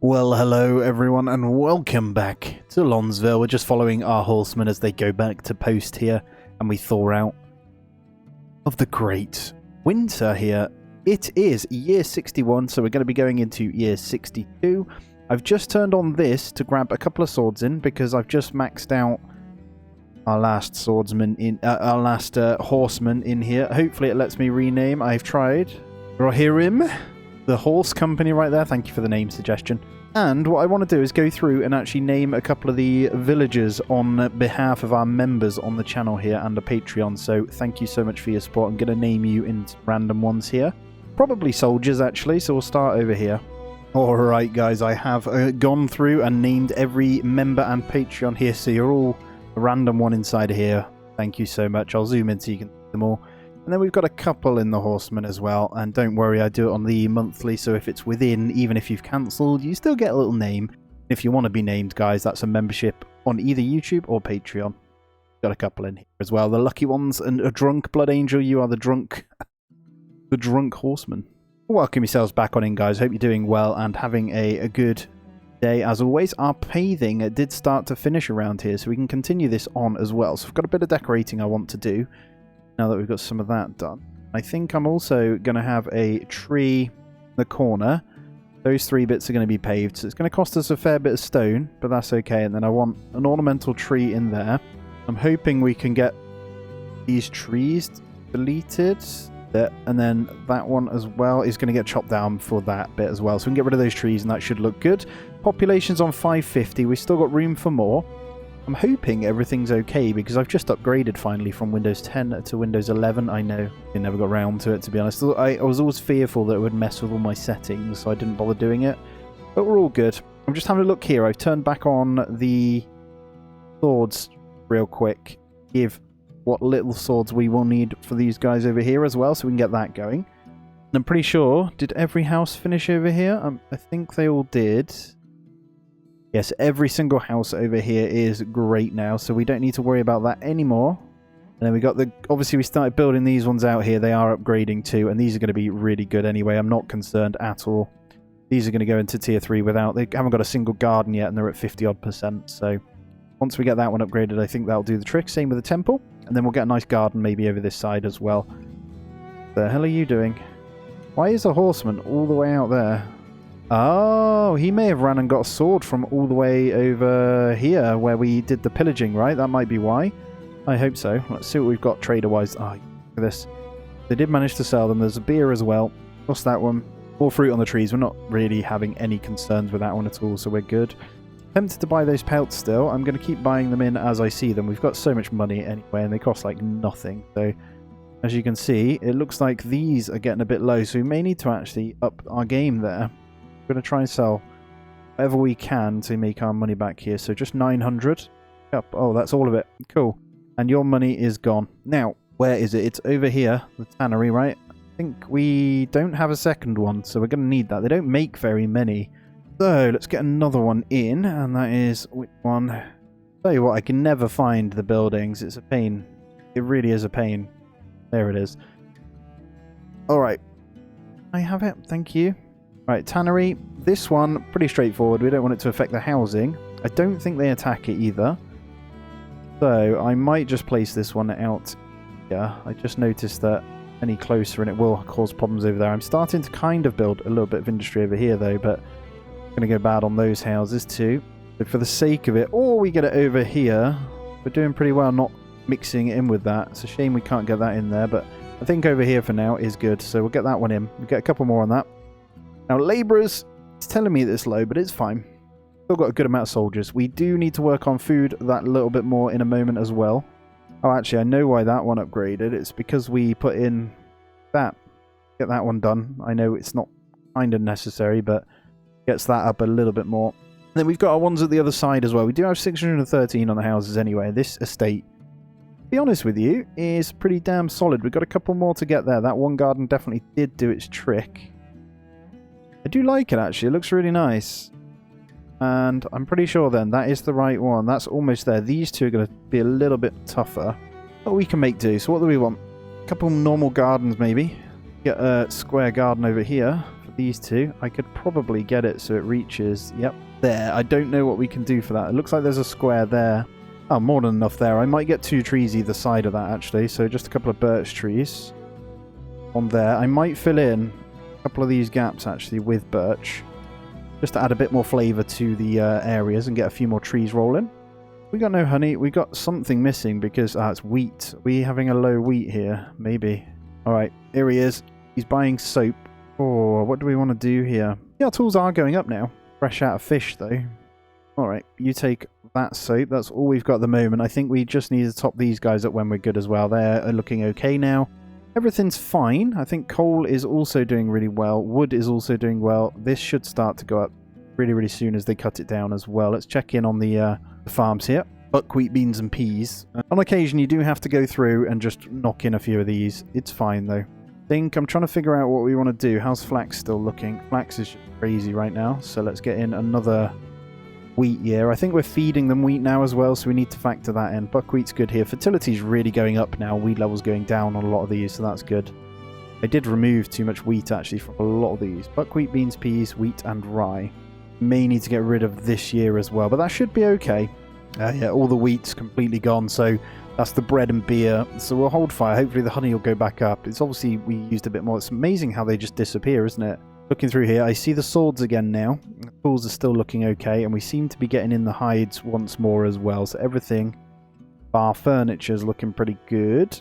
Well, hello everyone and welcome back to Lonsville. We're just following our horsemen as they go back to post here and we thaw out of the great winter here. It is year 61, so we're going to be going into year 62. I've just turned on this to grab a couple of swords in because I've just maxed out our last swordsman in our last horseman in here. Hopefully it lets me rename. I've tried. Rohirrim, the horse company right there. Thank you for the name suggestion. And what I want to do is go through and actually name a couple of the villagers on behalf of our members on the channel here and the Patreon. So thank you so much for your support. I'm going to name you in random ones here. Probably soldiers actually, so we'll start over here. Alright guys, I have gone through and named every member and Patreon here, so you're all a random one inside here. Thank you so much. I'll zoom in so you can see them all. And then we've got a couple in the Horsemen as well, and don't worry, I do it on the monthly, so if it's within, even if you've cancelled, you still get a little name. If you want to be named, guys, that's a membership on either YouTube or Patreon. Got a couple in here as well. The lucky ones and a drunk Blood Angel, you are the drunk Horseman. Welcome yourselves back on in, guys. Hope you're doing well and having a good day. As always, our paving did start to finish around here, so we can continue this on as well. So I've got a bit of decorating I want to do. Now that we've got some of that done. I think I'm also going to have a tree in the corner. Those 3 bits are going to be paved. So it's going to cost us a fair bit of stone, but that's okay. And then I want an ornamental tree in there. I'm hoping we can get these trees deleted. And then that one as well is going to get chopped down for that bit as well. So we can get rid of those trees and that should look good. Population's on 550. We've still got room for more. I'm hoping everything's okay because I've just upgraded finally from Windows 10 to Windows 11. I know I never got around to it, to be honest. I was always fearful that it would mess with all my settings, so I didn't bother doing it. But we're all good. I'm just having a look here. I've turned back on the swords real quick. Give what little swords we will need for these guys over here as well, so we can get that going. And I'm pretty sure, did every house finish over here? I think they all did. Yes, every single house over here is great now, so we don't need to worry about that anymore. And then we got the... Obviously, we started building these ones out here. They are upgrading too, and these are going to be really good anyway. I'm not concerned at all. These are going to go into tier 3 without... They haven't got a single garden yet, and they're at 50-odd%. So once we get that one upgraded, I think that'll do the trick. Same with the temple. And then we'll get a nice garden maybe over this side as well. What the hell are you doing? Why is a horseman all the way out there? Oh, he may have ran and got a sword from all the way over here where we did the pillaging, right? That might be why. I hope so. Let's see what we've got trader-wise. Oh, look at this. They did manage to sell them. There's a beer as well. What's that one? More fruit on the trees. We're not really having any concerns with that one at all, so we're good. Tempted to buy those pelts still. I'm going to keep buying them in as I see them. We've got so much money anyway, and they cost like nothing. So, as you can see, it looks like these are getting a bit low, so we may need to actually up our game there. We're going to try and sell whatever we can to make our money back here. So just 900. Yep. Oh, that's all of it. Cool. And your money is gone. Now, where is it? It's over here, the tannery, right? I think we don't have a second one, so we're going to need that. They don't make very many. So let's get another one in, and that is which one? Tell you what, I can never find the buildings. It's a pain. It really is a pain. There it is. All right. I have it. Thank you. Right, tannery. This one, pretty straightforward. We don't want it to affect the housing. I don't think they attack it either. So, I might just place this one out. Yeah, I just noticed that any closer and it will cause problems over there. I'm starting to kind of build a little bit of industry over here though, but it's going to go bad on those houses too. So for the sake of it, or we get it over here. We're doing pretty well not mixing it in with that. It's a shame we can't get that in there, but I think over here for now is good. So we'll get that one in. We'll get a couple more on that. Now, labourers, it's telling me that it's low, but it's fine. Still got a good amount of soldiers. We do need to work on food that little bit more in a moment as well. Oh, actually, I know why that one upgraded. It's because we put in that. Get that one done. I know it's not kind of necessary, but gets that up a little bit more. And then we've got our ones at the other side as well. We do have 613 on the houses anyway. This estate, to be honest with you, is pretty damn solid. We've got a couple more to get there. That one garden definitely did do its trick. I do like it, actually. It looks really nice. And I'm pretty sure then that is the right one. That's almost there. These two are going to be a little bit tougher. But we can make do. So what do we want? A couple normal gardens, maybe. Get a square garden over here for these two. I could probably get it so it reaches, yep, there. I don't know what we can do for that. It looks like there's a square there. Oh, more than enough there. I might get 2 trees either side of that, actually. So just a couple of birch trees on there. I might fill in a couple of these gaps, actually, with birch, just to add a bit more flavour to the areas and get a few more trees rolling. We got no honey. We got something missing because it's wheat. Are we having a low wheat here? Maybe. All right, here he is. He's buying soap. Oh, what do we want to do here? Yeah, our tools are going up now. Fresh out of fish, though. All right, you take that soap. That's all we've got at the moment. I think we just need to top these guys up when we're good as well. They're looking okay now. Everything's fine. I think coal is also doing really well. Wood is also doing well. This should start to go up really, really soon as they cut it down as well. Let's check in on the farms here. Buckwheat, beans and peas. On occasion you do have to go through and just knock in a few of these. It's fine though. I'm trying to figure out what we want to do. How's flax still looking? Flax is crazy right now, so let's get in another wheat year. I think we're feeding them wheat now as well, so we need to factor that in. Buckwheat's good here. Fertility's really going up now. Weed level's going down on a lot of these, so that's good. I did remove too much wheat actually from a lot of these. Buckwheat, beans, peas, wheat and rye. May need to get rid of this year as well, but that should be okay. Yeah, all the wheat's completely gone, so that's the bread and beer. So we'll hold fire. Hopefully the honey will go back up. It's obviously we used a bit more. It's amazing how they just disappear, isn't it? Looking through here, I see the swords again now. The tools are still looking okay, and we seem to be getting in the hides once more as well. So everything, bar furniture, is looking pretty good.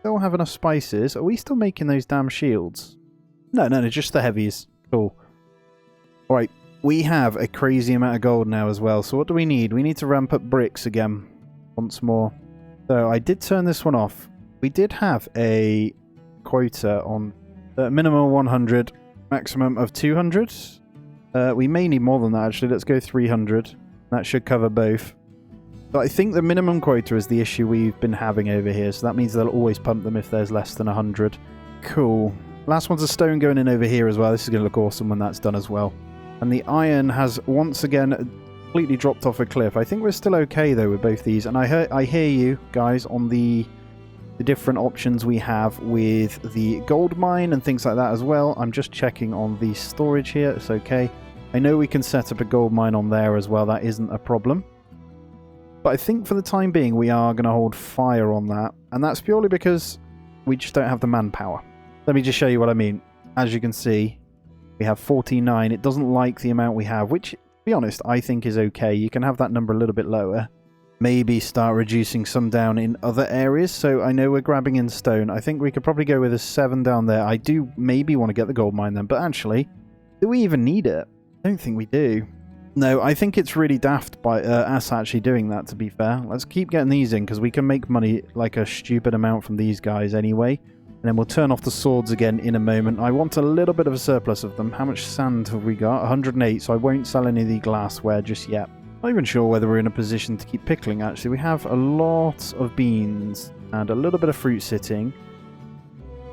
Don't have enough spices. Are we still making those damn shields? No, just the heavies. Cool. All right. We have a crazy amount of gold now as well. So what do we need? We need to ramp up bricks again once more. So I did turn this one off. We did have a quota on minimum 100, maximum of 200. We may need more than that actually. Let's go 300. That should cover both. But I think the minimum quota is the issue we've been having over here. So that means they'll always pump them if there's less than 100. Cool. Last one's a stone going in over here as well. This is going to look awesome when that's done as well. And the iron has once again completely dropped off a cliff. I think we're still okay though with both these. And I hear you guys on the different options we have with the gold mine and things like that as well. I'm just checking on the storage here. It's okay. I know we can set up a gold mine on there as well. That isn't a problem. But I think for the time being we are going to hold fire on that. And that's purely because we just don't have the manpower. Let me just show you what I mean. As you can see, we have 49. It doesn't like the amount we have, which, to be honest, I think is okay. You can have that number a little bit lower. Maybe start reducing some down in other areas. So I know we're grabbing in stone. I think we could probably go with a 7 down there. I do maybe want to get the gold mine then, but actually, do we even need it? I don't think we do. No, I think it's really daft by us actually doing that, to be fair. Let's keep getting these in because we can make money like a stupid amount from these guys anyway. And then we'll turn off the swords again in a moment. I want a little bit of a surplus of them. How much sand have we got? 108, so I won't sell any of the glassware just yet. Not even sure whether we're in a position to keep pickling, actually. We have a lot of beans and a little bit of fruit sitting.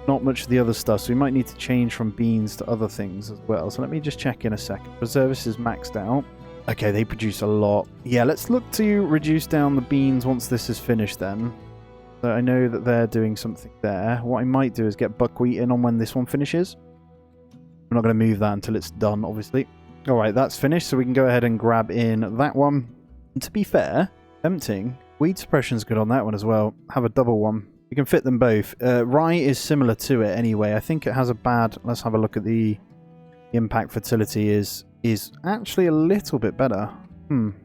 Not much of the other stuff, so we might need to change from beans to other things as well. So let me just check in a second. Preservis is maxed out. Okay, they produce a lot. Yeah, let's look to reduce down the beans once this is finished then. So I know that they're doing something there. What I might do is get buckwheat in on when this one finishes. We're not going to move that until it's done, obviously. Alright, that's finished, so we can go ahead and grab in that one. And to be fair, tempting, weed suppression's good on that one as well. Have a double one. We can fit them both. Rye is similar to it anyway. I think it has a bad... Let's have a look at the impact. Fertility is actually a little bit better.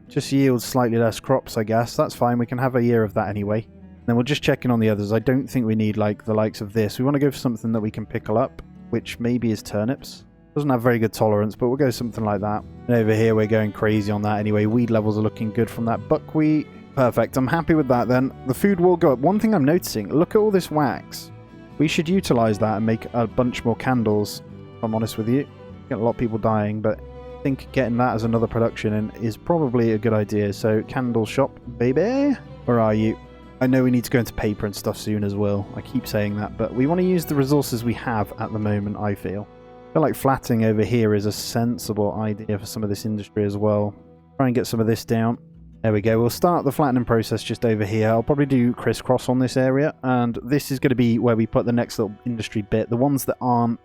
Just yields slightly less crops, I guess. That's fine. We can have a year of that anyway. Then we'll just check in on the others. I don't think we need like the likes of this. We want to go for something that we can pickle up, which maybe is turnips. Doesn't have very good tolerance, but we'll go something like that. And over here we're going crazy on that anyway. Weed levels are looking good from that buckwheat. Perfect. I'm happy with that then. The food will go up. One thing I'm noticing, look at all this wax. We should utilize that and make a bunch more candles, if I'm honest with you. Get a lot of people dying, but I think getting that as another production in is probably a good idea. So candle shop, baby. Where are you? I know we need to go into paper and stuff soon as well. I keep saying that, but we want to use the resources we have at the moment, I feel. I feel like flattening over here is a sensible idea for some of this industry as well. Try and get some of this down. There we go. We'll start the flattening process just over here. I'll probably do crisscross on this area, and this is going to be where we put the next little industry bit. The ones that aren't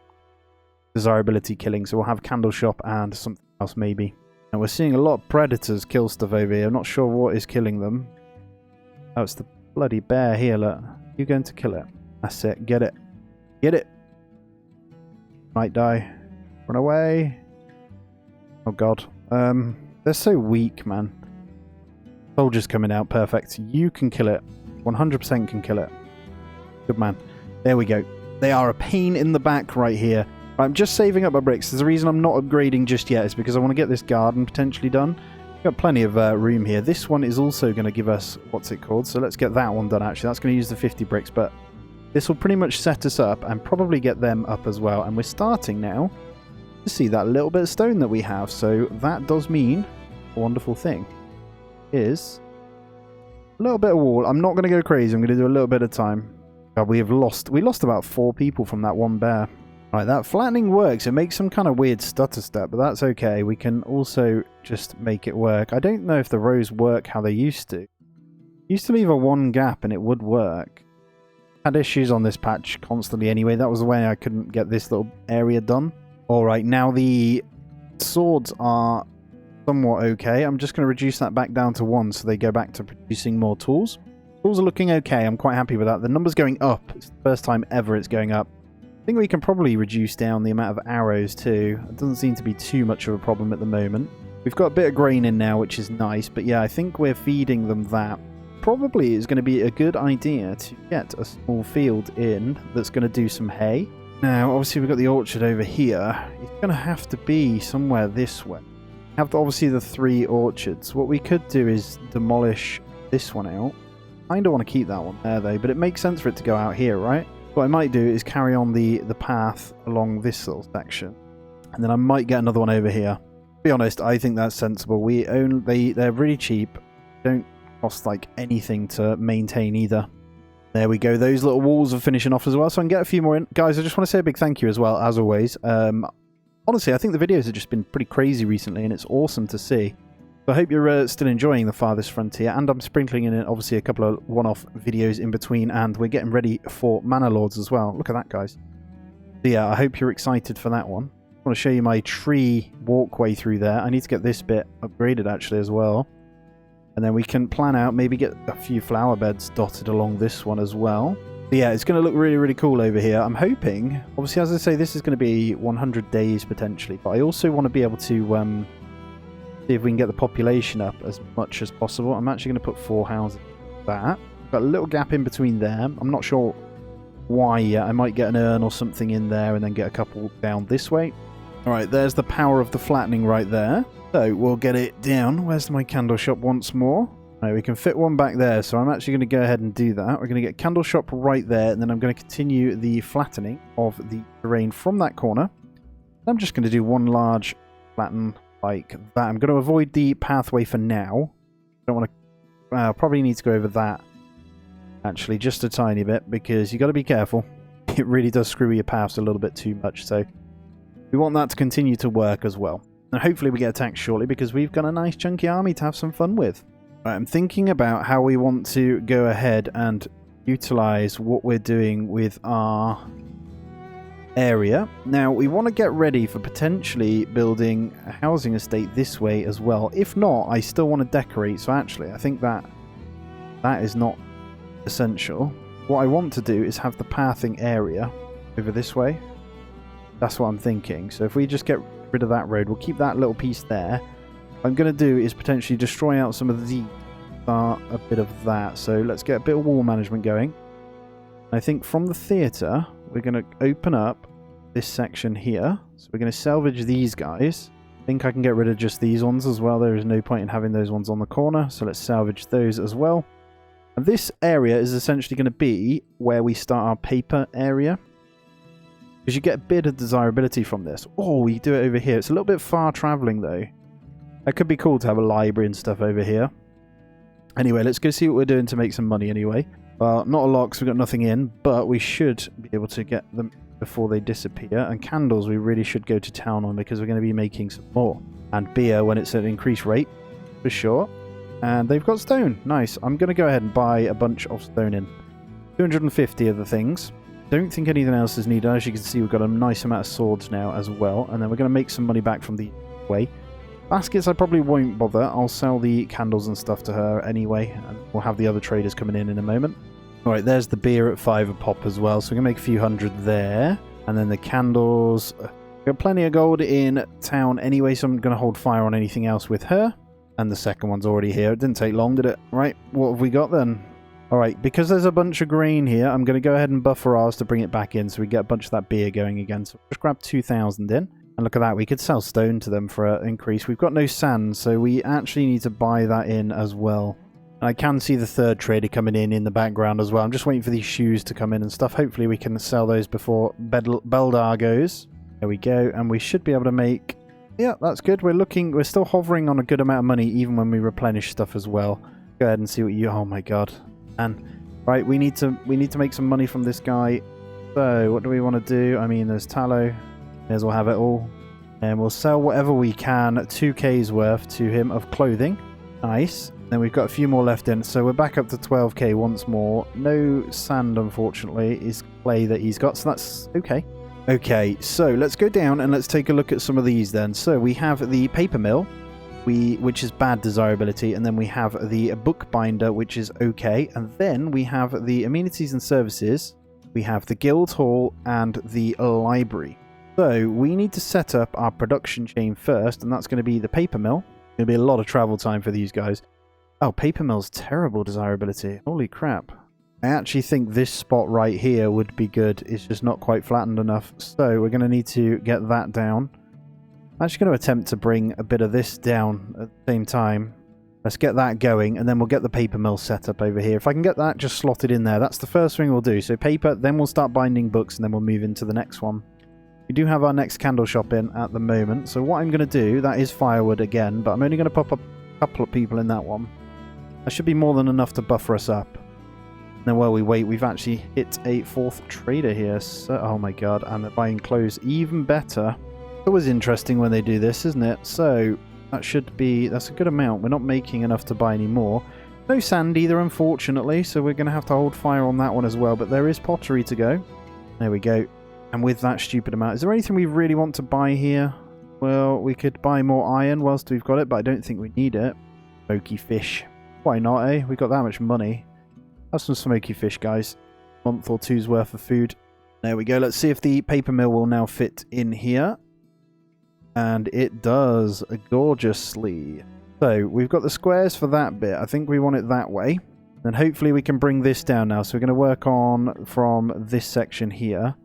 desirability killing. So we'll have candle shop and something else maybe. And we're seeing a lot of predators kill stuff over here. I'm not sure what is killing them. Oh, it's the bloody bear here, look. You're going to kill it. That's it. Get it. Get it. Might die. Run away. Oh, God. They're so weak, man. Soldiers coming out. Perfect. You can kill it. 100% can kill it. Good man. There we go. They are a pain in the back right here. I'm just saving up my bricks. There's a reason I'm not upgrading just yet. It's because I want to get this garden potentially done. We've got plenty of room here. This one is also going to give us, what's it called? So let's get that one done, actually. That's going to use the 50 bricks, but this will pretty much set us up and probably get them up as well. And we're starting now to see that little bit of stone that we have. So that does mean a wonderful thing is a little bit of wall. I'm not going to go crazy. I'm going to do a little bit of time. God, we lost about 4 people from that one bear. Right, that flattening works. It makes some kind of weird stutter step, but that's okay. We can also just make it work. I don't know if the rows work how they used to. Used to leave a 1 gap and it would work. Had issues on this patch constantly anyway. That was the way I couldn't get this little area done. Alright, now the swords are somewhat okay. I'm just going to reduce that back down to 1 so they go back to producing more tools. Tools are looking okay. I'm quite happy with that. The number's going up. It's the first time ever it's going up. I think we can probably reduce down the amount of arrows too. It doesn't seem to be too much of a problem at the moment. We've got a bit of grain in now, which is nice. But yeah, I think we're feeding them that. Probably is going to be a good idea to get a small field in that's going to do some hay. Now, obviously, we've got the orchard over here. It's going to have to be somewhere this way. We have obviously the 3 orchards. What we could do is demolish this one out. I kind of want to keep that one there, though, but it makes sense for it to go out here, right? What I might do is carry on the path along this little section, and then I might get another one over here. To be honest, I think that's sensible. They're really cheap. Don't cost like anything to maintain either. There we go. Those little walls are finishing off as well, so I can get a few more in. Guys, I just want to say a big thank you as well, as always. Honestly, I think the videos have just been pretty crazy recently, and it's awesome to see. So I hope you're still enjoying the Farthest Frontier, and I'm sprinkling in obviously a couple of one-off videos in between, and we're getting ready for Manor Lords as well. Look at that, guys. So yeah, I hope you're excited for that one. I want to show you my tree walkway through there. I need to get this bit upgraded actually as well. And then we can plan out, maybe get a few flower beds dotted along this one as well. But yeah, it's going to look really, really cool over here. I'm hoping, obviously, as I say, this is going to be 100 days potentially, but I also want to be able to see if we can get the population up as much as possible. I'm actually going to put 4 houses like that. Got a little gap in between there. I'm not sure why yet. I might get an urn or something in there and then get a couple down this way. Alright, there's the power of the flattening right there. So we'll get it down. Where's my candle shop once more? Right, we can fit one back there, so I'm actually going to go ahead and do that. We're going to get candle shop right there, and then I'm going to continue the flattening of the terrain from that corner. I'm just going to do one large flatten like that. I'm going to avoid the pathway for now. Don't want to... I'll probably need to go over that, actually, just a tiny bit, because you got to be careful. It really does screw your paths a little bit too much, so we want that to continue to work as well. And hopefully we get attacked shortly, because we've got a nice chunky army to have some fun with. Right, I'm thinking about how we want to go ahead and utilize what we're doing with our area. Now, we want to get ready for potentially building a housing estate this way as well. If not, I still want to decorate. So actually, I think that is not essential. What I want to do is have the pathing area over this way. That's what I'm thinking. So if we just get rid of that road, we'll keep that little piece there. What I'm going to do is potentially destroy out some of the a bit of that. So let's get a bit of wall management going. I think from the theatre, we're going to open up this section here. So we're going to salvage these guys. I think I can get rid of just these ones as well. There is no point in having those ones on the corner. So let's salvage those as well. And this area is essentially going to be where we start our paper area. Because you get a bit of desirability from this. Oh, we do it over here. It's a little bit far travelling though. That could be cool to have a library and stuff over here. Anyway, let's go see what we're doing to make some money anyway. Well, not a lot because we've got nothing in, but we should be able to get them before they disappear. And candles we really should go to town on, because we're going to be making some more. And beer when it's at an increased rate, for sure. And they've got stone. Nice. I'm going to go ahead and buy a bunch of stone in. 250 of the things. don't think anything else is needed. As you can see, we've got a nice amount of swords now as well. And then we're going to make some money back from the way. Baskets I probably won't bother. I'll sell the candles and stuff to her anyway. And we'll have the other traders coming in a moment. Alright, there's the beer at 5 a pop as well. So we're going to make a few hundred there. And then the candles. We've got plenty of gold in town anyway. So I'm going to hold fire on anything else with her. And the second one's already here. It didn't take long, did it? Right, what have we got then? Alright, because there's a bunch of grain here, I'm going to go ahead and buffer ours to bring it back in so we get a bunch of that beer going again. So just grab 2,000 in. And look at that, we could sell stone to them for an increase. We've got no sand, so we actually need to buy that in as well. And I can see the third trader coming in the background as well. I'm just waiting for these shoes to come in and stuff. Hopefully we can sell those before Beldar goes. There we go, and we should be able to make... Yeah, that's good. We're still hovering on a good amount of money even when we replenish stuff as well. Go ahead and see what you... Oh my god. And right, we need to make some money from this guy. So what do we want to do? I mean, there's tallow. May as well have it all. And we'll sell whatever we can, 2k's worth to him of clothing. Nice. Then we've got a few more left in. So we're back up to 12k once more. No sand, unfortunately, is clay that he's got. So that's okay. Okay, so let's go down and let's take a look at some of these then. So we have the paper mill. Which is bad desirability, and then we have the bookbinder, which is okay, and then we have the amenities and services, we have the guild hall and the library. So we need to set up our production chain first, and that's going to be the paper mill. Going to be a lot of travel time for these guys. Oh, paper mill's terrible desirability. Holy crap. I actually think this spot right here would be good. It's just not quite flattened enough, so we're going to need to get that down. I'm actually going to attempt to bring a bit of this down at the same time. Let's get that going, and then we'll get the paper mill set up over here. If I can get that just slotted in there, that's the first thing we'll do. So paper, then we'll start binding books, and then we'll move into the next one. We do have our next candle shop in at the moment, so what I'm going to do, that is firewood again, but I'm only going to pop up a couple of people in that one. That should be more than enough to buffer us up. And then while we wait, we've actually hit a fourth trader here. So, oh my god, and they're buying clothes even better. It's always interesting when they do this, isn't it? So that should be, that's a good amount. We're not making enough to buy any more. No sand either, unfortunately, so we're going to have to hold fire on that one as well. But there is pottery to go. There we go. And with that stupid amount, is there anything we really want to buy here? Well, we could buy more iron whilst we've got it, but I don't think we need it. Smoky fish. Why not, eh? We've got that much money. Have some smoky fish, guys. A month or two's worth of food. There we go. Let's see if the paper mill will now fit in here. And it does, gorgeously. So we've got the squares for that bit. I think we want it that way. And hopefully we can bring this down now. So we're going to work on from this section here.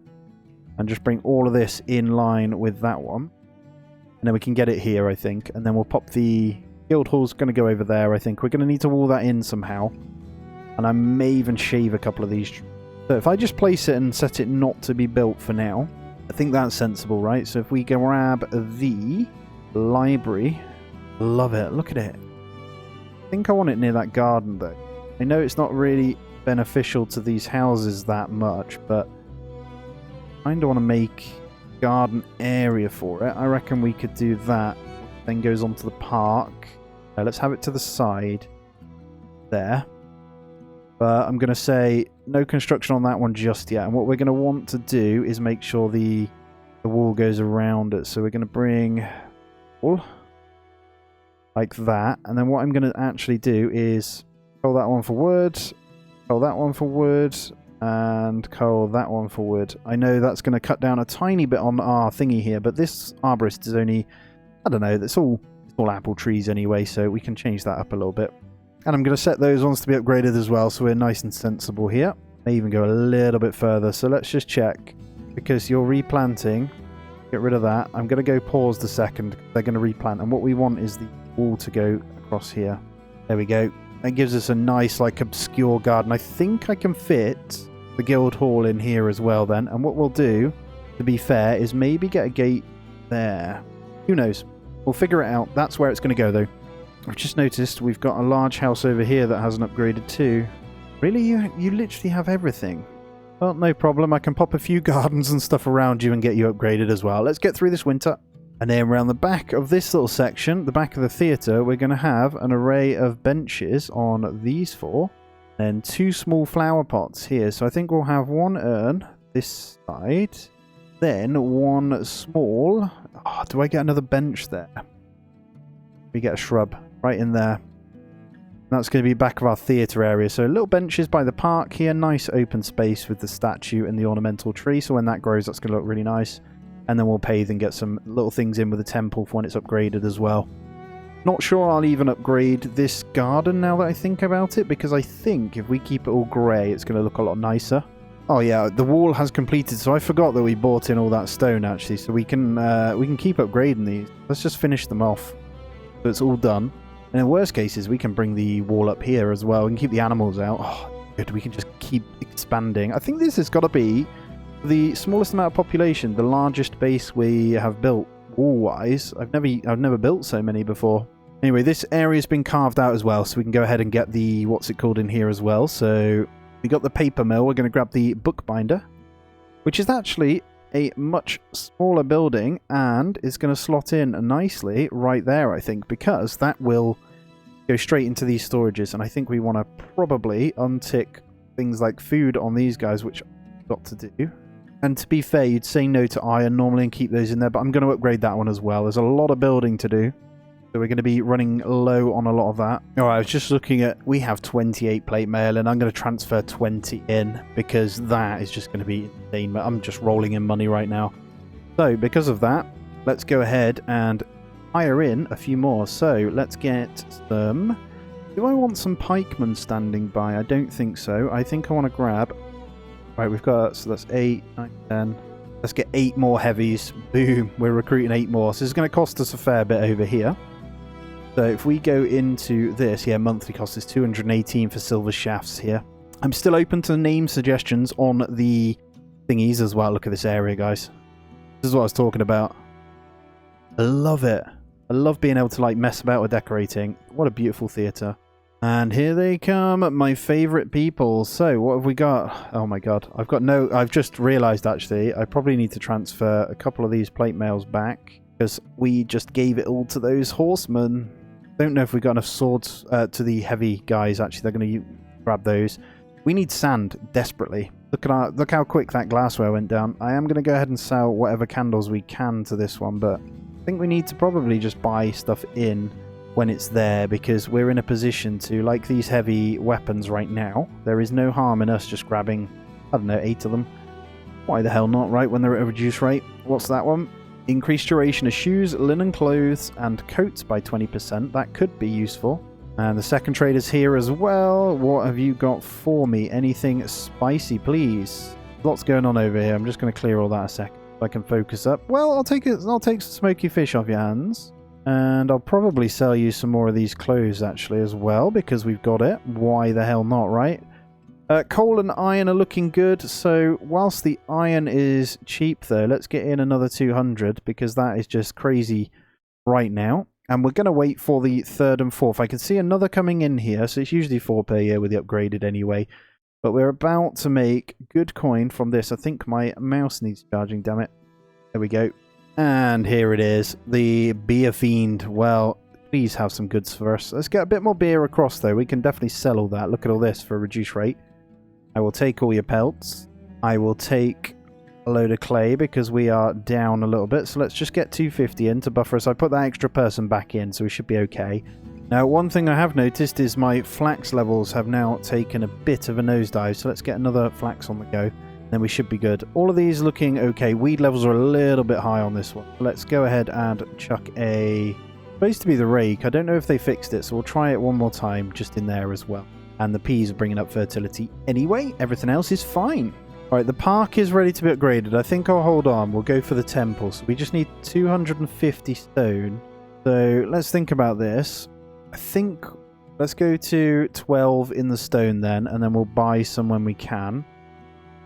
And just bring all of this in line with that one. And then we can get it here, I think. And then we'll pop the guild hall's going to go over there, I think. We're going to need to wall that in somehow. And I may even shave a couple of these. So if I just place it and set it not to be built for now, I think that's sensible, right? So if we grab the library, love it, look at it. I think I want it near that garden though. I know it's not really beneficial to these houses that much, but I kind of want to make a garden area for it. I reckon we could do that. Then goes on to the park. Let's have it to the side there. But I'm going to say no construction on that one just yet. And what we're going to want to do is make sure the wall goes around it. So we're going to bring wall like that. And then what I'm going to actually do is cull that one for wood, cull that one for wood, and cull that one for wood. I know that's going to cut down a tiny bit on our thingy here, but this arborist is only, I don't know, it's all apple trees anyway, so we can change that up a little bit. And I'm going to set those ones to be upgraded as well, so we're nice and sensible here. May even go a little bit further, so let's just check. Because you're replanting, get rid of that. I'm going to go pause the second. They're going to replant, and what we want is the wall to go across here. There we go. That gives us a nice, like, obscure garden. I think I can fit the guild hall in here as well then. And what we'll do, to be fair, is maybe get a gate there. Who knows? We'll figure it out. That's where it's going to go, though. I've just noticed we've got a large house over here that hasn't upgraded too. Really? You literally have everything? Well, no problem. I can pop a few gardens and stuff around you and get you upgraded as well. Let's get through this winter. And then around the back of this little section, the back of the theatre, we're going to have an array of benches on these four. And 2 small flower pots here. So I think we'll have 1 urn this side. Then one small... Oh, do I get another bench there? We get a shrub right in there. That's going to be back of our theatre area. So little benches by the park here. Nice open space with the statue and the ornamental tree. So when that grows, that's going to look really nice. And then we'll pave and get some little things in with the temple for when it's upgraded as well. Not sure I'll even upgrade this garden now that I think about it. Because I think if we keep it all grey, it's going to look a lot nicer. Oh yeah, the wall has completed. So I forgot that we bought in all that stone actually. So we can keep upgrading these. Let's just finish them off. So it's all done. And in worst cases, we can bring the wall up here as well. We can keep the animals out. Oh, good. We can just keep expanding. I think this has got to be the smallest amount of population, the largest base we have built wall-wise. I've never built so many before. Anyway, this area's been carved out as well, so we can go ahead and get the what's it called in here as well. So we got the paper mill. We're going to grab the bookbinder, which is actually a much smaller building and is going to slot in nicely right there, I think, because that will go straight into these storages. And I think we want to probably untick things like food on these guys, which I've got to do. And to be fair, you'd say no to iron normally and keep those in there, but I'm going to upgrade that one as well. There's a lot of building to do. So we're going to be running low on a lot of that. All right, I was just looking at, we have 28 plate mail and I'm going to transfer 20 in because that is just going to be insane. I'm just rolling in money right now. So because of that, let's go ahead and hire in a few more. So let's get some... Do I want some pikemen standing by? I don't think so. I think I want to grab... Right, we've got... So that's 8, 9, 10... Let's get 8 more heavies. Boom. We're recruiting 8 more. So it's going to cost us a fair bit over here. So if we go into this, yeah, monthly cost is 218 for silver shafts here. I'm still open to name suggestions on the thingies as well. Look at this area, guys. This is what I was talking about. I love it. I love being able to like mess about with decorating. What a beautiful theatre. And here they come, my favourite people. So what have we got? Oh my god. I've just realised actually, I probably need to transfer a couple of these plate mails back because we just gave it all to those horsemen. Don't know if we got enough swords to the heavy guys. Actually, they're going to grab those. We need sand desperately. Look how quick that glassware went down. I am going to go ahead and sell whatever candles we can to this one, but I think we need to probably just buy stuff in when it's there because we're in a position to, like these heavy weapons right now, there is no harm in us just grabbing, I don't know, 8 of them. Why the hell not, right, when they're at a reduced rate? What's that one? Increased duration of shoes, linen clothes, and coats by 20%. That could be useful. And the second trade is here as well. What have you got for me? Anything spicy, please? Lots going on over here. I'm just going to clear all that a second so I can focus up. Well, I'll take some smoky fish off your hands. And I'll probably sell you some more of these clothes actually as well because we've got it. Why the hell not, right? Coal and iron are looking good, so whilst the iron is cheap though, let's get in another 200 because that is just crazy right now. And we're going to wait for the 3rd and 4th. I can see another coming in here, so it's usually 4 per year with the upgraded anyway. But we're about to make good coin from this. I think my mouse needs charging, damn it. There we go. And here it is, the beer fiend. Well, please have some goods for us. Let's get a bit more beer across though. We can definitely sell all that. Look at all this for a reduced rate. I will take all your pelts. I will take a load of clay because we are down a little bit. So let's just get 250 in to buffer us. I put that extra person back in, so we should be okay. Now, one thing I have noticed is my flax levels have now taken a bit of a nosedive. So let's get another flax on the go. Then we should be good. All of these looking okay. Weed levels are a little bit high on this one. Let's go ahead and chuck a... Supposed to be the rake. I don't know if they fixed it, so we'll try it one more time just in there as well. And the peas are bringing up fertility anyway. Everything else is fine. Alright, the park is ready to be upgraded. I think I'll hold on. We'll go for the temple. So we just need 250 stone. So let's think about this. I think let's go to 12 in the stone then. And then we'll buy some when we can.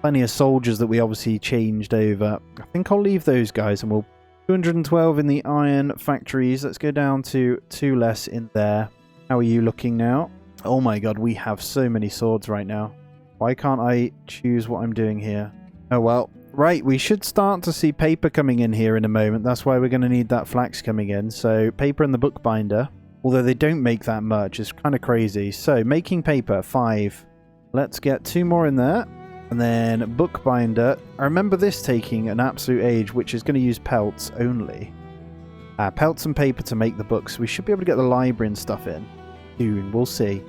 Plenty of soldiers that we obviously changed over. I think I'll leave those guys and we'll... 212 in the iron factories. Let's go down to 2 less in there. How are you looking now? Oh my god, we have so many swords right now. Why can't I choose what I'm doing here? Oh well. Right, we should start to see paper coming in here in a moment. That's why we're going to need that flax coming in. So, paper and the bookbinder. Although they don't make that much. It's kind of crazy. So, making paper, 5. Let's get 2 more in there. And then bookbinder. I remember this taking an absolute age, which is going to use pelts only. Pelts and paper to make the books. We should be able to get the library and stuff in soon. We'll see.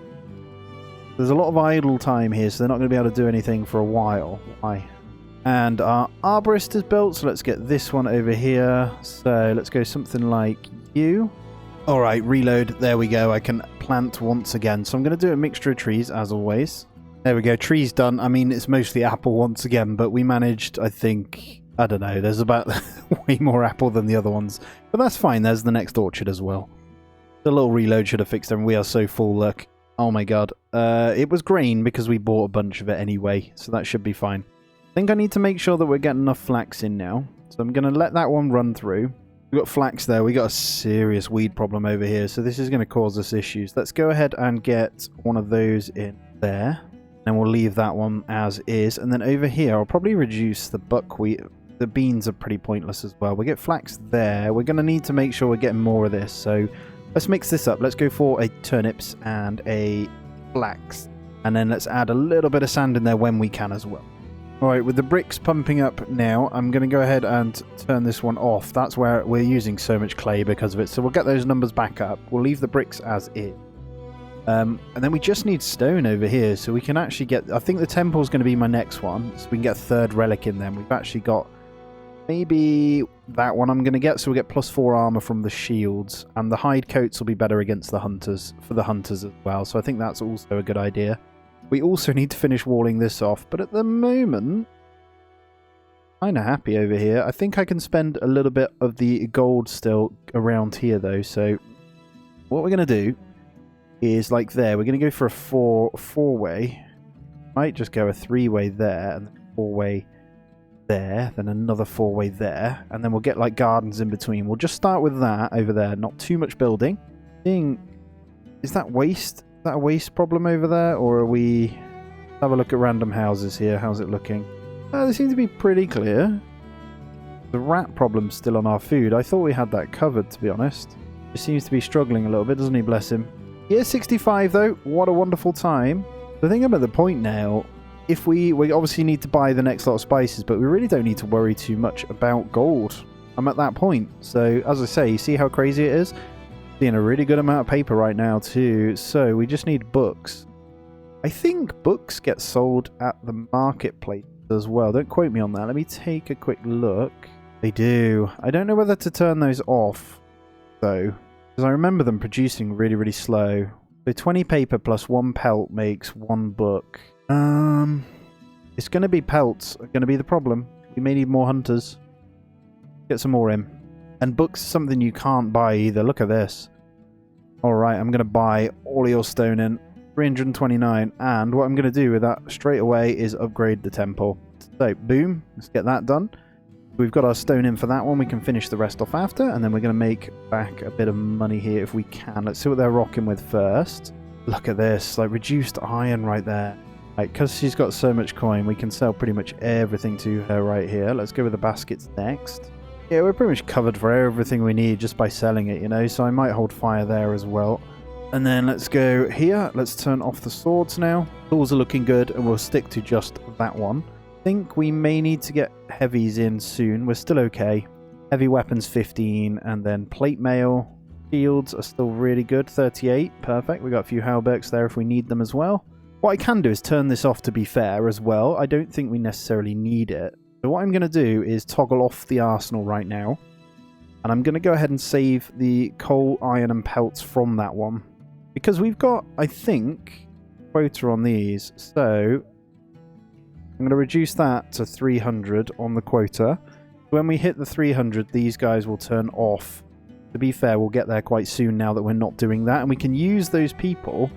There's a lot of idle time here, so they're not going to be able to do anything for a while. Why? And our arborist is built, so let's get this one over here. So let's go something like you. Alright, reload. There we go. I can plant once again. So I'm going to do a mixture of trees, as always. There we go. Trees done. I mean, it's mostly apple once again, but we managed, I think, I don't know, there's about way more apple than the other ones. But that's fine. There's the next orchard as well. The little reload should have fixed them. We are so full, look. Oh my god. It was grain because we bought a bunch of it anyway, so that should be fine. I think I need to make sure that we're getting enough flax in now. So I'm going to let that one run through. We've got flax there. We got a serious weed problem over here, so this is going to cause us issues. Let's go ahead and get one of those in there. And we'll leave that one as is. And then over here, I'll probably reduce the buckwheat. The beans are pretty pointless as well. We get flax there. We're going to need to make sure we're getting more of this. So let's mix this up. Let's go for a turnips and a flax. And then let's add a little bit of sand in there when we can as well. Alright, with the bricks pumping up now, I'm going to go ahead and turn this one off. That's where we're using so much clay because of it. So we'll get those numbers back up. We'll leave the bricks as is. And then we just need stone over here, so we can actually get... I think the temple is going to be my next one, so we can get a third relic in there. We've actually got maybe that one I'm going to get, so we'll get +4 armor from the shields. And the hide coats will be better against the hunters, for the hunters as well, so I think that's also a good idea. We also need to finish walling this off, but at the moment... kind of happy over here. I think I can spend a little bit of the gold still around here, though, so what we're going to do is like there. We're going to go for a four-way. Might just go a 3-way there and then 4-way there, then another 4-way there, and then we'll get like gardens in between. We'll just start with that over there. Not too much building. Is that waste? Is that a waste problem over there, or are we... have a look at random houses here. How's it looking? They seem to be pretty clear. The rat problem's still on our food. I thought we had that covered, to be honest. He seems to be struggling a little bit, doesn't he? Bless him. Year 65 though, what a wonderful time. I think I'm at the point now, if we obviously need to buy the next lot of spices, but we really don't need to worry too much about gold. I'm at that point. So as I say, you see how crazy it is? Seeing a really good amount of paper right now too. So we just need books. I think books get sold at the marketplace as well. Don't quote me on that. Let me take a quick look. They do. I don't know whether to turn those off though, because I remember them producing really, really slow. So 20 paper plus 1 pelt makes 1 book. It's going to be pelts are going to be the problem. We may need more hunters. Get some more in. And books is something you can't buy either. Look at this. Alright, I'm going to buy all your stone in. 329. And what I'm going to do with that straight away is upgrade the temple. So, boom. Let's get that done. We've got our stone in for that one. We can finish the rest off after, and then we're going to make back a bit of money here if we can. Let's see what they're rocking with first. Look at this, like reduced iron right there. Like, because she's got so much coin, we can sell pretty much everything to her right here. Let's go with the baskets next. Yeah, we're pretty much covered for everything we need just by selling it, you know, so I might hold fire there as well. And then let's go here. Let's turn off the swords now. Swords are looking good, and we'll stick to just that one. I think we may need to get heavies in soon. We're still okay. Heavy weapons 15, and then plate mail. Shields are still really good, 38. Perfect. We got a few halberds there if we need them as well. What I can do is turn this off, to be fair, as well. I don't think we necessarily need it. So what I'm going to do is toggle off the arsenal right now. And I'm going to go ahead and save the coal, iron, and pelts from that one. Because we've got, I think, quota on these. So I'm going to reduce that to 300 on the quota. When we hit the 300, these guys will turn off. To be fair, we'll get there quite soon now that we're not doing that. And we can use those people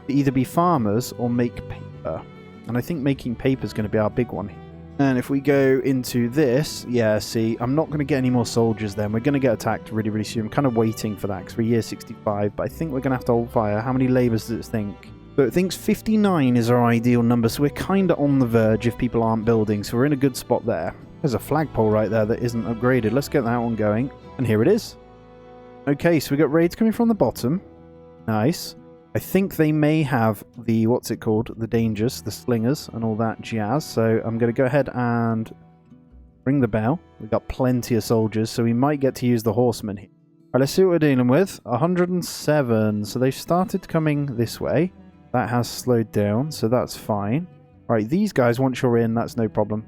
to either be farmers or make paper. And I think making paper is going to be our big one. And if we go into this, yeah, see, I'm not going to get any more soldiers then. We're going to get attacked really, really soon. I'm kind of waiting for that because we're year 65. But I think we're going to have to hold fire. How many labours does it think? So it thinks 59 is our ideal number, so we're kind of on the verge if people aren't building, so we're in a good spot there. There's a flagpole right there that isn't upgraded. Let's get that one going. And here it is. Okay, so we got raids coming from the bottom. Nice. I think they may have the, what's it called? The dangers, the slingers, and all that jazz. So I'm going to go ahead and ring the bell. We've got plenty of soldiers, so we might get to use the horsemen here. Alright, let's see what we're dealing with. 107. So they've started coming this way. That has slowed down, so that's fine. Right, these guys, once you're in, that's no problem.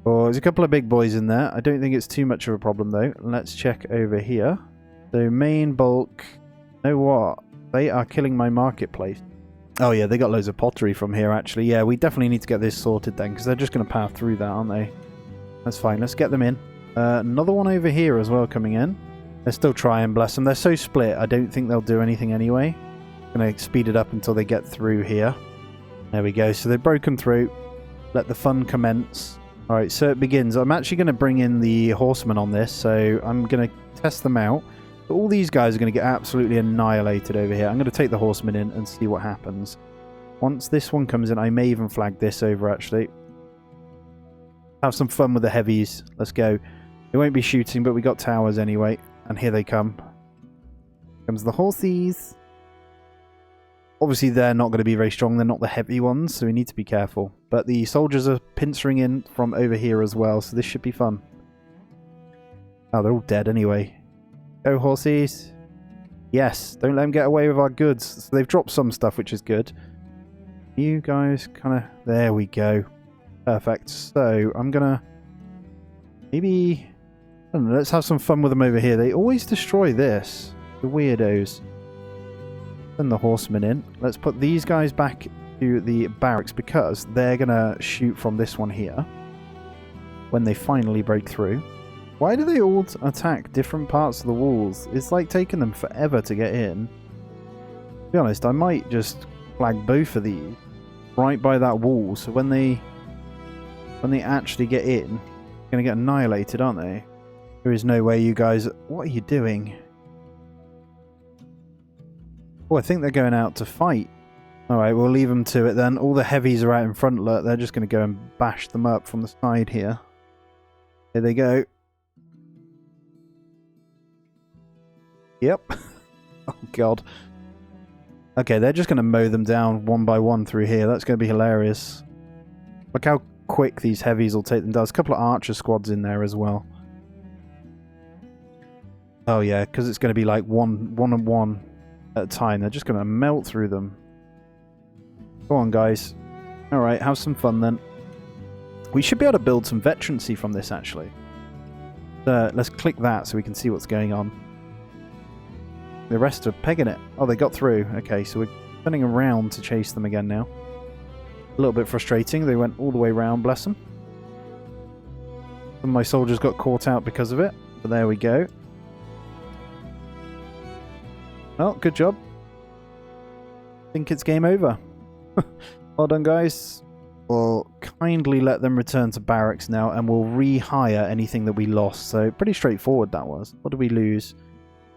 Oh, there's a couple of big boys in there. I don't think it's too much of a problem, though. Let's check over here. So, main bulk. You know what? They are killing my marketplace. Oh, yeah, they got loads of pottery from here, actually. Yeah, we definitely need to get this sorted, then, because they're just going to power through that, aren't they? That's fine. Let's get them in. Another one over here as well coming in. They're still trying, bless them. They're so split, I don't think they'll do anything anyway. Going to speed it up until they get through here. There we go. So they've broken through. Let the fun commence. Alright, so it begins. I'm actually going to bring in the horsemen on this, so I'm going to test them out. But all these guys are going to get absolutely annihilated over here. I'm going to take the horsemen in and see what happens. Once this one comes in, I may even flag this over, actually. Have some fun with the heavies. Let's go. They won't be shooting, but we got towers anyway. And here they come. Here comes the horsies. Obviously, they're not going to be very strong. They're not the heavy ones, so we need to be careful. But the soldiers are pincering in from over here as well, so this should be fun. Oh, they're all dead anyway. Go, horsies. Yes, don't let them get away with our goods. So they've dropped some stuff, which is good. You guys kind of... There we go. Perfect. So, I'm going to... Maybe... I don't know, let's have some fun with them over here. They always destroy this. The weirdos. Send the horsemen in. Let's put these guys back to the barracks because they're going to shoot from this one here when they finally break through. Why do they all attack different parts of the walls? It's like taking them forever to get in. To be honest, I might just flag both of these right by that wall so when they actually get in, they're going to get annihilated, aren't they? There is no way you guys... What are you doing? Oh, I think they're going out to fight. Alright, we'll leave them to it then. All the heavies are out in front. Look, they're just going to go and bash them up from the side here. Here they go. Yep. Oh, God. Okay, they're just going to mow them down one by one through here. That's going to be hilarious. Look how quick these heavies will take them down. There's a couple of archer squads in there as well. Oh, yeah, because it's going to be like one and one at a time. They're just going to melt through them. Go on, guys. Alright, have some fun then. We should be able to build some veterancy from this, actually. Let's click that so we can see what's going on. The rest are pegging it. Oh, they got through. Okay, so we're turning around to chase them again now. A little bit frustrating. They went all the way around, bless them. Some of my soldiers got caught out because of it. But there we go. Well, good job. I think it's game over. Well done, guys. We'll kindly let them return to barracks now, and we'll rehire anything that we lost. So, pretty straightforward that was. What did we lose?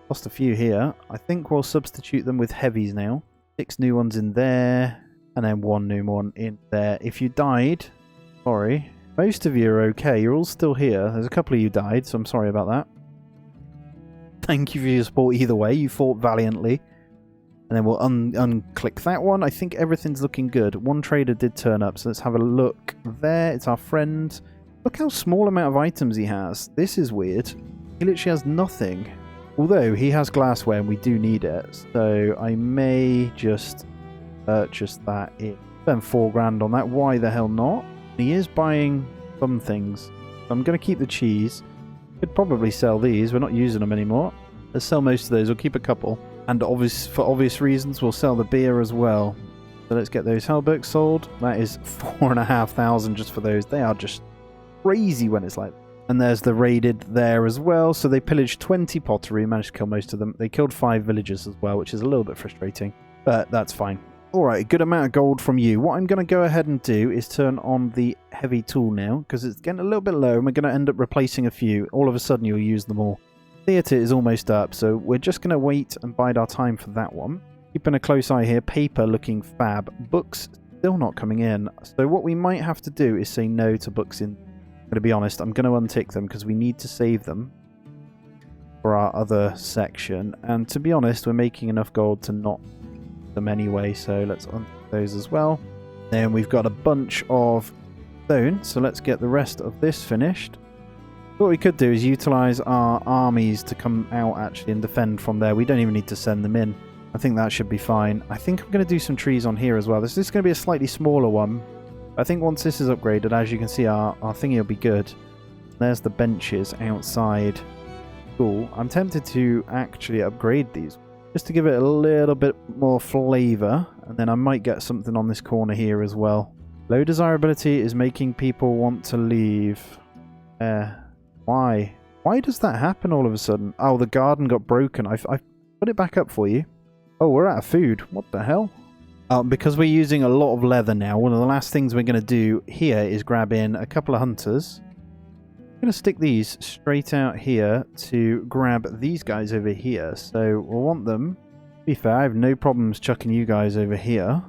Lost a few here. I think we'll substitute them with heavies now. 6 new ones in there, and then 1 new one in there. If you died, sorry. Most of you are okay. You're all still here. There's a couple of you died, so I'm sorry about that. Thank you for your support either way. You fought valiantly. And then we'll unclick that one. I think everything's looking good. One trader did turn up, so let's have a look there. It's our friend. Look how small amount of items he has. This is weird. He literally has nothing. Although he has glassware and we do need it. So I may just purchase that in. Spend 4 grand on that. Why the hell not? He is buying some things. I'm going to keep the cheese. Could probably sell these. We're not using them anymore. Let's sell most of those. We'll keep a couple. And for obvious reasons, we'll sell the beer as well. So let's get those hellbooks sold. That is 4,500 just for those. They are just crazy when it's like... And there's the raided there as well. So they pillaged 20 pottery. Managed to kill most of them. They killed 5 villagers as well, which is a little bit frustrating. But that's fine. Alright, a good amount of gold from you. What I'm going to go ahead and do is turn on the heavy tool now, because it's getting a little bit low and we're going to end up replacing a few. All of a sudden you'll use them all. Theatre is almost up, so we're just going to wait and bide our time for that one. Keeping a close eye here. Paper looking fab. Books still not coming in. So what we might have to do is say no to books in. I'm going to be honest, I'm going to untick them because we need to save them for our other section. And to be honest, we're making enough gold to not them anyway, so let's undo those as well. Then we've got a bunch of stone, so let's get the rest of this finished. What we could do is utilize our armies to come out actually and defend from there. We don't even need to send them in. I think that should be fine. I think I'm going to do some trees on here as well. This is going to be a slightly smaller one. I think once this is upgraded, as you can see, our thingy will be good. There's the benches outside. Cool. I'm tempted to actually upgrade these just to give it a little bit more flavour. And then I might get something on this corner here as well. Low desirability is making people want to leave. Why? Why does that happen all of a sudden? Oh, the garden got broken. I've put it back up for you. Oh, we're out of food. What the hell? Because we're using a lot of leather now, one of the last things we're going to do here is grab in a couple of hunters. I'm going to stick these straight out here to grab these guys over here. So we'll want them. To be fair, I have no problems chucking you guys over here.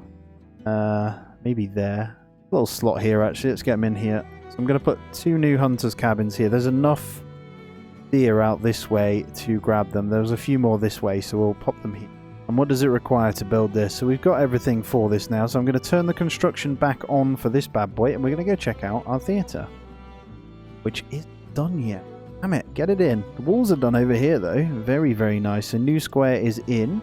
Maybe there. A little slot here, actually. Let's get them in here. So I'm going to put 2 new hunters' cabins here. There's enough deer out this way to grab them. There's a few more this way, so we'll pop them here. And what does it require to build this? So we've got everything for this now. So I'm going to turn the construction back on for this bad boy, and we're going to go check out our theatre, which is done yet. Damn it, get it in. The walls are done over here, though. Very, very nice. So new square is in.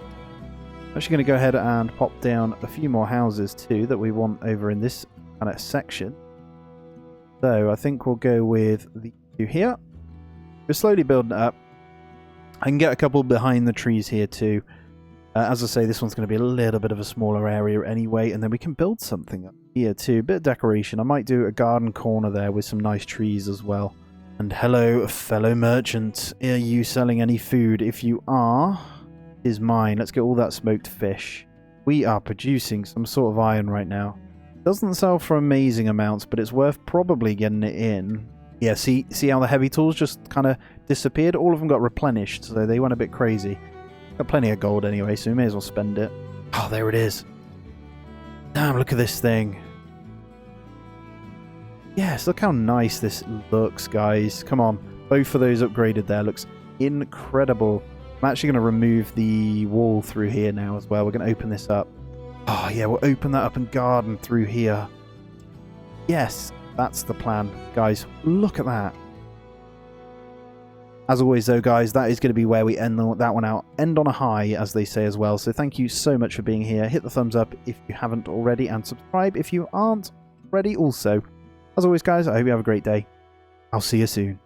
I'm actually going to go ahead and pop down a few more houses, too, that we want over in this kind of section. So I think we'll go with the 2 here. We're slowly building it up. I can get a couple behind the trees here, too. As I say, this one's going to be a little bit of a smaller area anyway, and then we can build something up here too. A bit of decoration. I might do a garden corner there with some nice trees as well. And hello, fellow merchant. Are you selling any food? If you are, it is mine. Let's get all that smoked fish. We are producing some sort of iron right now. Doesn't sell for amazing amounts, but it's worth probably getting it in. Yeah, see how the heavy tools just kind of disappeared? All of them got replenished, so they went a bit crazy. Got plenty of gold anyway, so we may as well spend it. Oh, there it is. Damn, look at this thing. Yes, look how nice this looks, guys. Come on. Both of those upgraded there. Looks incredible. I'm actually going to remove the wall through here now as well. We're going to open this up. Oh, yeah, we'll open that up and garden through here. Yes, that's the plan. Guys, look at that. As always, though, guys, that is going to be where we end that one out. End on a high, as they say as well. So thank you so much for being here. Hit the thumbs up if you haven't already, and subscribe if you aren't already also. As always, guys, I hope you have a great day. I'll see you soon.